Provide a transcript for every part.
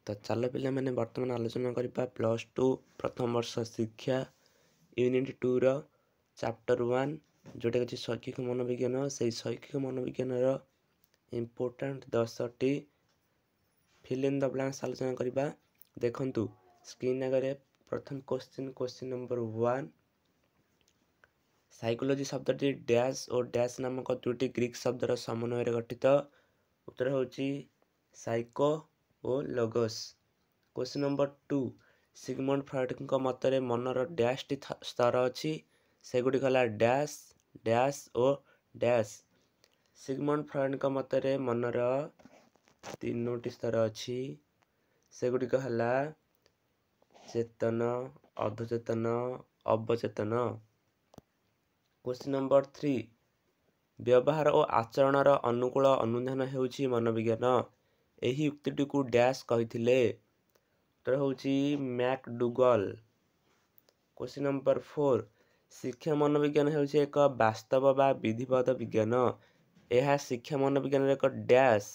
तो चलो पिला मैंने वर्तमान आलोचना करबा +2 प्रथम वर्ष शिक्षा यूनिट 2 रो चैप्टर 1 जोटा कि शैक्षिक मनोविज्ञान से शैक्षिक मनोविज्ञान रो इम्पोर्टेंट 10टी फिल इन द ब्लैंक्स आलोचना करबा। देखंतु स्क्रीन आगे प्रथम क्वेश्चन नंबर 1 साइकोलॉजी शब्दटी डैश और डैश नामक दुईटी ग्रीक शब्दर समन्वय गठित। उत्तर होची साइको और logos. Question number 2 Sigmund Freud मतरे मनर डैश टी स्तर अच्छी सेगुड़िक है डैश डैश और डैश। सिगमंड फ्रॉइड मतरे मनर तीनोटी स्तर अच्छी सेगुड़िक है चेतन अर्धचेतन अवचेतन। क्वेश्चन नंबर 3 व्यवहार और आचरणर अनुकूल अनुधान हेउची मनोविज्ञान। एही उक्तिटी को डैश कहिथिले। उत्तर होची मैकडुगल। क्वेश्चन नंबर 4 शिक्षा मनोविज्ञान हेउची एक वास्तव बा विधिवत विज्ञान। यह शिक्षा मनोविज्ञान एक डैश।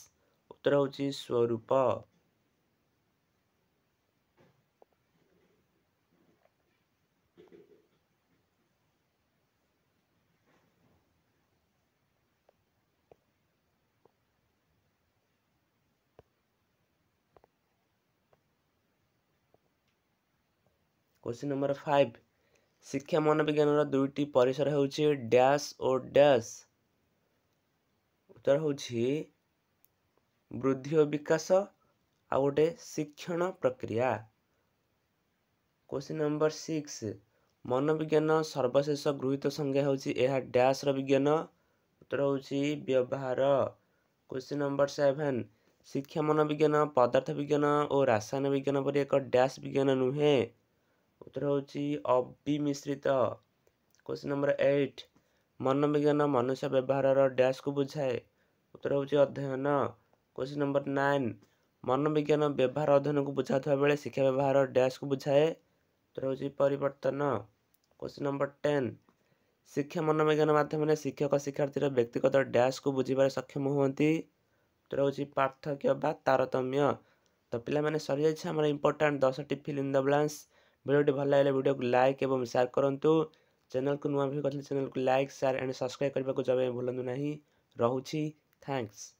उत्तर होची स्वरूप। क्वेश्चन नंबर 5 शिक्षा मनोविज्ञान दुईटी परिसर होची डैश और डैश। उत्तर होची वृद्धि और विकास आ गोटे शिक्षण प्रक्रिया। क्वेश्चन नंबर 6 मनोविज्ञान सर्वशेष गृहीत संज्ञा होची यह डैश र विज्ञान। उत्तर होची व्यवहार। क्वेश्चन नंबर 7 शिक्षा मनोविज्ञान पदार्थ विज्ञान और रसायन विज्ञान पर एक डैश विज्ञान नुहे। उत्तर होची अविमिश्रित। क्वेश्चन नंबर 8 मनोविज्ञान मनुष्य व्यवहार डैश को बुझाए। उत्तर होची अध्ययन। क्वेश्चन नंबर 9 मनोविज्ञान व्यवहार अध्ययन को बुझाता बेले शिक्षा व्यवहार डैश को बुझाए। उत्तर होची परिवर्तन। क्वेश्चन नंबर 10 शिक्षा मनोविज्ञान माध्यम शिक्षक शिक्षार्थी व्यक्तिगत डैश को बुझीबार सक्षम हुअंती। उत्तर होची पार्थक्य बा तारतम्य। तो पिला माने सरी जाइछे हमर इंपोर्टेंट 10टी fill in the blanks. Video भल लगे वीडियो को लाइक एवं शेयर करंतु। चैनल को नुआ भी करले चैनल को लाइक शेयर एंड सब्सक्राइब करबा को जबे भूलंतु नहीं। रहूची थैंक्स।